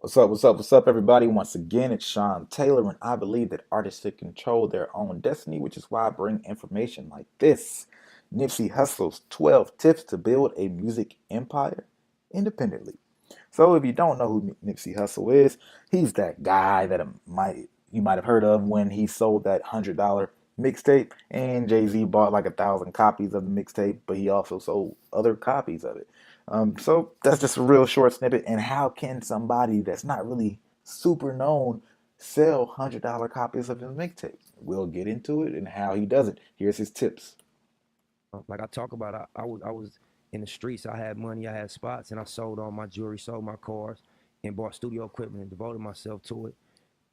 What's up? What's up? What's up, everybody? Once again, it's Sean Taylor, and I believe that artists should control their own destiny, which is why I bring information like this. Nipsey Hussle's 12 tips to build a music empire independently. So, if you don't know who Nipsey Hussle is, he's that guy that you might have heard of when he sold that $100 mixtape, and Jay Z bought like 1,000 copies of the mixtape, but he also sold other copies of it. So that's just a real short snippet. And how can somebody that's not really super known sell $100 copies of his mixtape? We'll get into it and how he does it. Here's his tips. Like I talk about, I was in the streets. I had money, I had spots, and I sold all my jewelry, sold my cars, and bought studio equipment and devoted myself to it.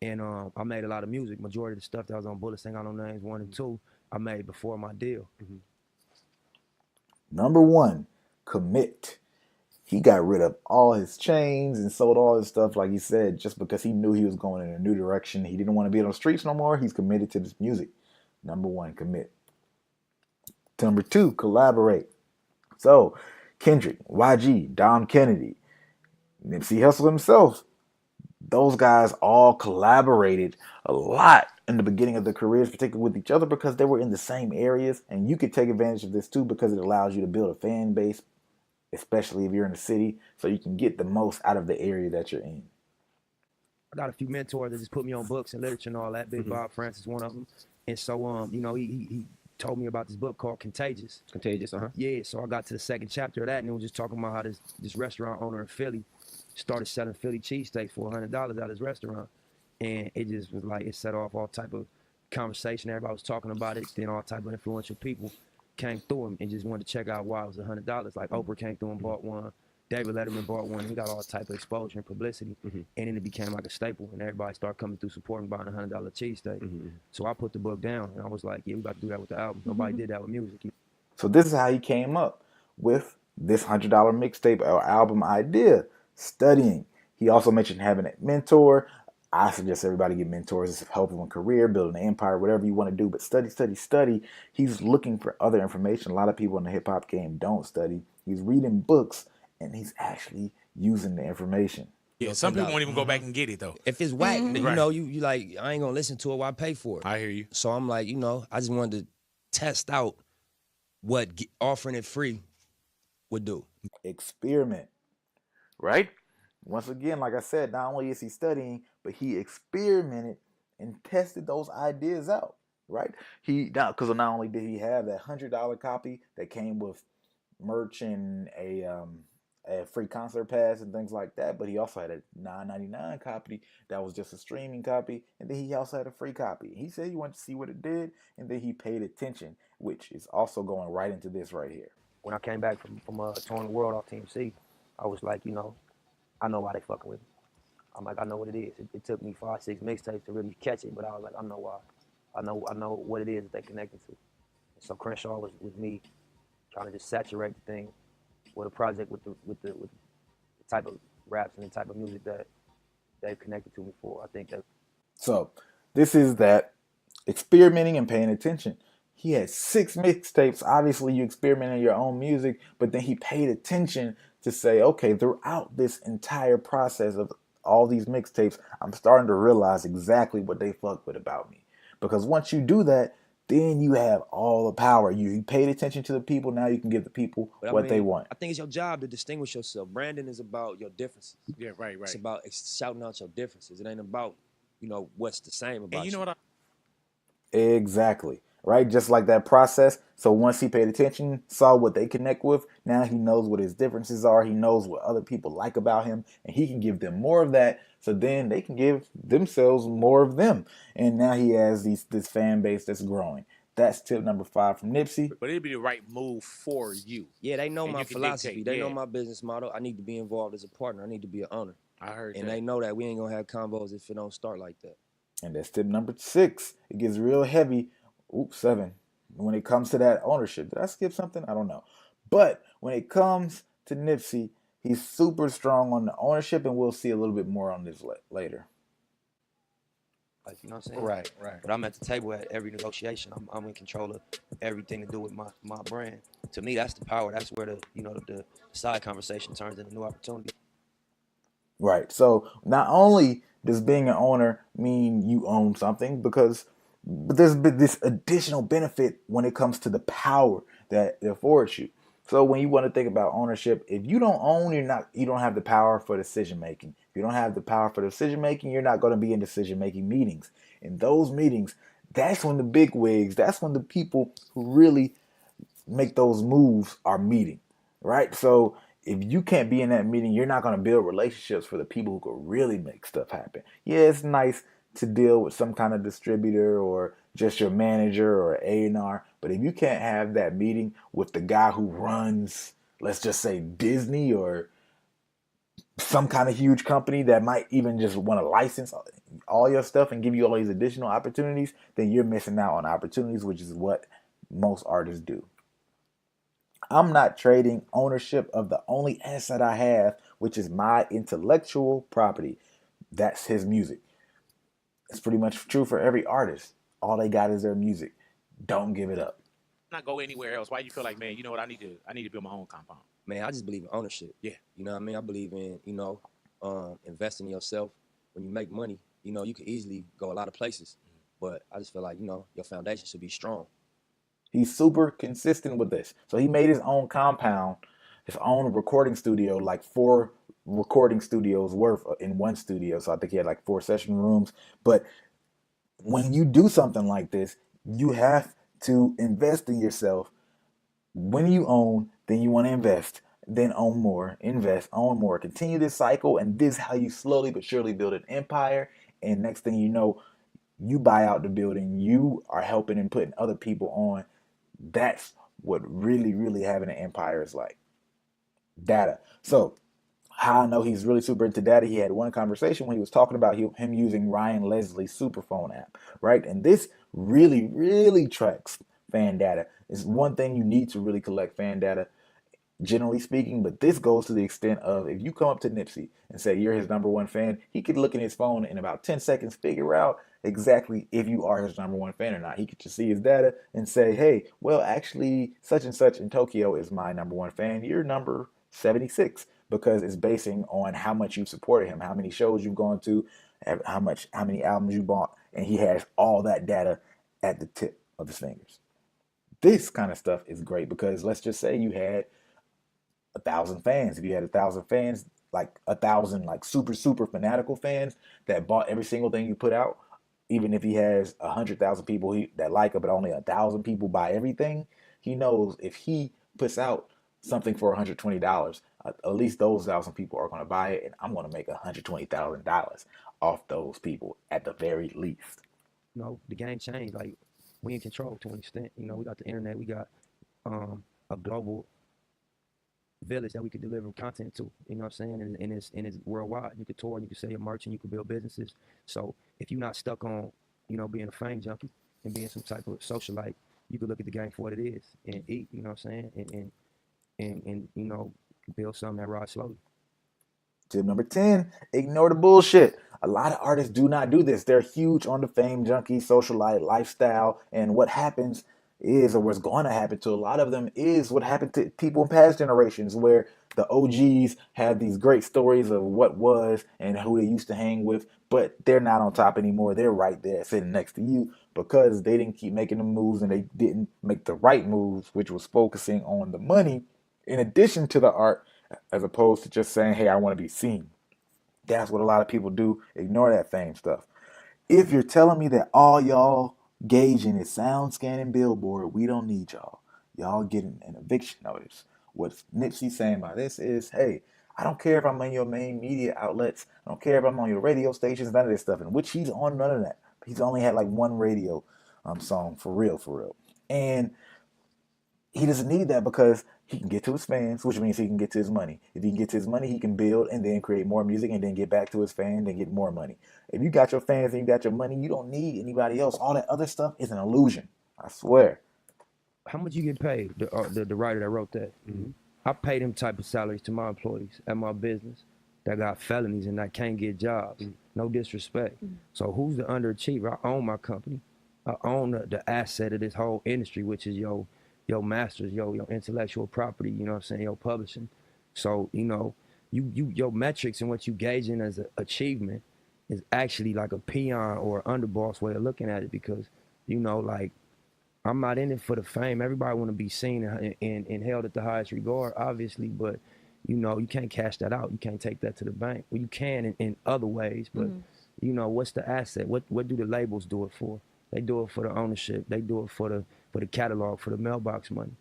And I made a lot of music. Majority of the stuff that was on Bullets Ain't Got No Names 1 and 2, I made before my deal. Number one, commit. He got rid of all his chains and sold all his stuff, like he said, just because he knew he was going in a new direction. He didn't want to be on the streets no more. He's committed to this music. Number one, commit. Number two, collaborate. So, Kendrick, YG, Dom Kennedy, Nipsey Hussle himself, those guys all collaborated a lot in the beginning of their careers, particularly with each other, because they were in the same areas. And you could take advantage of this too because it allows you to build a fan base, especially if you're in the city, so you can get the most out of the area that you're in. I got a few mentors that just put me on books and literature and all that. Big Bob Francis, one of them. And so, he told me about this book called Contagious. Contagious, uh-huh. Yeah, so I got to the second chapter of that, and it was just talking about how this restaurant owner in Philly started selling Philly cheesesteaks for $100 at his restaurant, and it just was like it set off all type of conversation. Everybody was talking about it. Then all type of influential people came through him and just wanted to check out why it was $100. Like Oprah came through and bought one. David Letterman bought one. He got all type of exposure and publicity, and then it became like a staple, and everybody started coming through supporting buying $100 cheesesteak. So I put the book down, and I was like, yeah, we got to do that with the album. Nobody did that with music. So this is how he came up with this $100 mixtape or album idea. Studying. He also mentioned having a mentor. I suggest everybody get mentors. It's helpful in career, building an empire, whatever you want to do. But study, study, study. He's looking for other information. A lot of people in the hip hop game don't study. He's reading books and he's actually using the information. Yeah, some people won't even go back and get it though. If it's whack, then Right. you like, I ain't gonna listen to it. Why pay for it? I hear you. So I'm like, I just wanted to test out what offering it free would do. Experiment, right? Once again, like I said, not only is he studying, but he experimented and tested those ideas out, right? He now because not only did he have that $100 copy that came with merch and a free concert pass and things like that, but he also had a 9.99 copy that was just a streaming copy, and then he also had a free copy. He said he wanted to see what it did, and then he paid attention, which is also going right into this right here. When I came back from touring the world off Team C, I was like, I know why they fucking with me. I'm like, I know what it is. It took me 5, 6 mixtapes to really catch it, but I was like, I know why. I know what it is that they connected to. And so Crenshaw was me trying to just saturate the thing with a project with the type of raps and the type of music that they've connected to me for. I think that. So this is that experimenting and paying attention. He had 6 mixtapes. Obviously, you experiment in your own music, but then he paid attention to say, okay, throughout this entire process of all these mixtapes, I'm starting to realize exactly what they fuck with about me. Because once you do that, then you have all the power. You paid attention to the people. Now you can give the people But what they want. I think it's your job to distinguish yourself. Branding is about your differences. Yeah, right. It's about shouting out your differences. It ain't about, what's the same about And you know what? Exactly. Right? Just like that process. So once he paid attention, saw what they connect with, now he knows what his differences are. He knows what other people like about him, and he can give them more of that. So then they can give themselves more of them. And now he has this fan base that's growing. That's tip number 5 from Nipsey. But it'd be the right move for you. Yeah, they know And my you can philosophy. dictate, They know yeah. my business model. I need to be involved as a partner. I need to be an owner. I heard And that. they know that we ain't gonna have combos if it don't start like that. And that's tip number 6. It gets real heavy. Oops, 7. When it comes to that ownership. Did I skip something? I don't know. But when it comes to Nipsey, he's super strong on the ownership, and we'll see a little bit more on this later. Like, you know what I'm saying? Right. But I'm at the table at every negotiation. I'm in control of everything to do with my brand. To me, that's the power. That's where the side conversation turns into new opportunity. Right. So not only does being an owner mean you own something, but there's this additional benefit when it comes to the power that it affords you. So when you want to think about ownership, if you don't own, you don't have the power for decision making. If you don't have the power for decision making, you're not going to be in decision making meetings. In those meetings, that's when the big wigs, that's when the people who really make those moves are meeting, right? So if you can't be in that meeting, you're not going to build relationships for the people who could really make stuff happen. Yeah, it's nice to deal with some kind of distributor or just your manager or A&R, but if you can't have that meeting with the guy who runs, let's just say Disney or some kind of huge company that might even just want to license all your stuff and give you all these additional opportunities, then you're missing out on opportunities, which is what most artists do. I'm not trading ownership of the only asset I have, which is my intellectual property. That's his music. It's pretty much true for every artist. All they got is their music. Don't give it up. Not go anywhere else. Why you feel like, man, you know what? I need to build my own compound. Man, I just believe in ownership. Yeah. You know what I mean? I believe in, investing in yourself. When you make money, you can easily go a lot of places. But I just feel like, your foundation should be strong. He's super consistent with this. So he made his own compound, his own recording studio, like 4 recording studios worth in one studio. So I think he had like 4 session rooms. But when you do something like this, you have to invest in yourself. When you own, then you want to invest, then own more, invest, own more. Continue this cycle, and this is how you slowly but surely build an empire. And next thing you know, you buy out the building, you are helping and putting other people on. That's what really, really having an empire is like. Data. So how I know he's really super into data, he had one conversation when he was talking about him using Ryan Leslie's Superphone app, right? And this really, really tracks fan data. It's one thing you need to really collect fan data, generally speaking, but this goes to the extent of if you come up to Nipsey and say you're his number one fan, he could look in his phone in about 10 seconds, figure out exactly if you are his number one fan or not. He could just see his data and say, hey, well, actually, such and such in Tokyo is my number one fan. You're number 76 because it's basing on how much you've supported him, how many shows you've gone to, how many albums you bought, and he has all that data at the tip of his fingers. This kind of stuff is great because let's just say you had 1,000 fans. If you had 1,000 fans, like 1,000 like super fanatical fans that bought every single thing you put out, even if he has 100,000 people that like it, but only 1,000 people buy everything, he knows if he puts out something for $120, at least those 1,000 people are going to buy it, and I'm going to make $120,000 off those people at the very least. The game changed. Like, we in control to an extent. We got the internet. We got a global village that we could deliver content to. You know what I'm saying? And it's worldwide. You could tour, you could sell your merch, and you could build businesses. So if you're not stuck on, being a fame junkie and being some type of socialite, you could look at the game for what it is and eat. You know what I'm saying? And build something that rides slowly. Tip number 10, ignore the bullshit. A lot of artists do not do this. They're huge on the fame junkie, socialite lifestyle. And what happens is, or what's going to happen to a lot of them, is what happened to people in past generations where the OGs have these great stories of what was and who they used to hang with, but they're not on top anymore. They're right there sitting next to you because they didn't keep making the moves and they didn't make the right moves, which was focusing on the money in addition to the art, as opposed to just saying, hey, I want to be seen. That's what a lot of people do. Ignore that fame stuff. If you're telling me that all y'all gauging is sound scanning billboard, we don't need y'all. Y'all getting an eviction notice. What Nipsey's saying by this is, hey, I don't care if I'm on your main media outlets. I don't care if I'm on your radio stations, none of this stuff. In which he's on none of that. He's only had like one radio song for real. And he doesn't need that because he can get to his fans, which means he can get to his money. If he can get to his money, he can build and then create more music and then get back to his fans and get more money. If you got your fans and you got your money, you don't need anybody else. All that other stuff is an illusion. I swear. How much you get paid? The writer that wrote that. Mm-hmm. I pay them type of salaries to my employees at my business that got felonies and that can't get jobs. Mm-hmm. No disrespect. Mm-hmm. So who's the underachiever? I own my company. I own the asset of this whole industry, which is your masters, your intellectual property, you know what I'm saying, your publishing. So, your metrics and what you gauging as an achievement is actually like a peon or underboss way of looking at it, because like, I'm not in it for the fame. Everybody want to be seen and held at the highest regard, obviously, but you can't cash that out. You can't take that to the bank. Well, you can in other ways, but what's the asset? What do the labels do it for? They do it for the ownership. They do it for the catalog, for the mailbox money.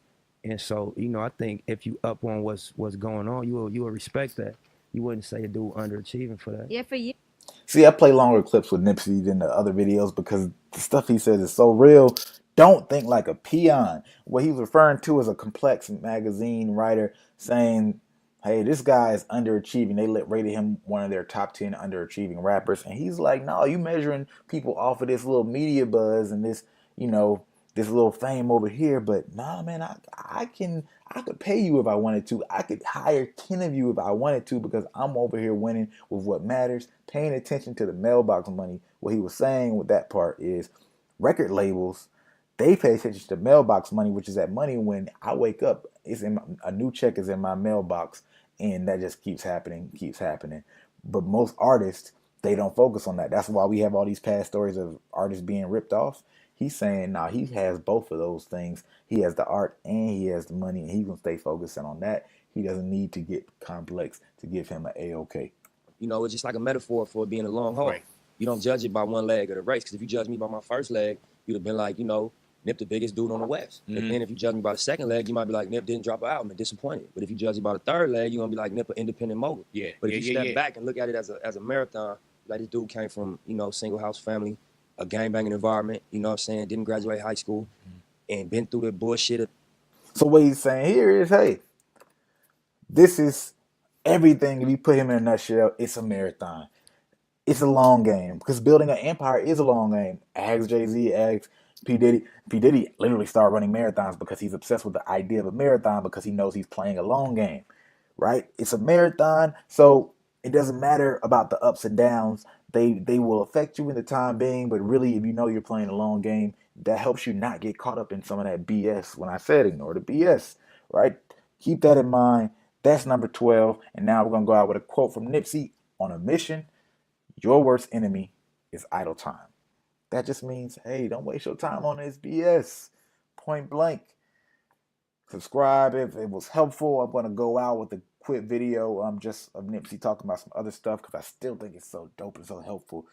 And so, I think if you up on what's going on, you will respect that. You wouldn't say a dude underachieving for that. Yeah, for you. See, I play longer clips with Nipsey than the other videos because the stuff he says is so real. Don't think like a peon. What he was referring to is a complex magazine writer saying, hey, this guy is underachieving. They rated him one of their top 10 underachieving rappers. And he's like, no, you measuring people off of this little media buzz and this, this little fame over here. But nah, man, I could pay you if I wanted to. I could hire 10 of you if I wanted to, because I'm over here winning with what matters, paying attention to the mailbox money. What he was saying with that part is record labels, they pay attention to the mailbox money, which is that money when I wake up, a new check is in my mailbox, and that just keeps happening, keeps happening. But most artists, they don't focus on that. That's why we have all these past stories of artists being ripped off. He's saying, nah, he has both of those things. He has the art and he has the money, and he's gonna stay focusing on that. He doesn't need to get complex to give him an A-OK. It's just like a metaphor for being a long haul. Right. You don't judge it by one leg of the race, because if you judge me by my first leg, you'd have been like, Nip the biggest dude on the West. Mhm. And then if you judge me by the second leg, you might be like, Nip didn't drop an album and disappointed. But if you judge me by the third leg, you're gonna be like, Nip an independent mogul. Yeah. But if yeah, you step yeah. back and look at it as a marathon, like this dude came from, single house family, a gangbanging environment, didn't graduate high school, and been through the bullshit. So what he's saying here is, hey, this is everything. If you put him in a nutshell, it's a marathon. It's a long game, because building an empire is a long game. Ask Jay-Z, ask P. Diddy. P. Diddy literally started running marathons because he's obsessed with the idea of a marathon, because he knows he's playing a long game, right? It's a marathon, so it doesn't matter about the ups and downs. They will affect you in the time being, but really, if you know you're playing a long game, that helps you not get caught up in some of that BS. When I said ignore the BS, right? Keep that in mind. That's number 12. And now we're going to go out with a quote from Nipsey on a mission. Your worst enemy is idle time. That just means, hey, don't waste your time on this BS. Point blank. Subscribe if it was helpful. I'm going to go out with a quick video just of Nipsey talking about some other stuff, because I still think it's so dope and so helpful.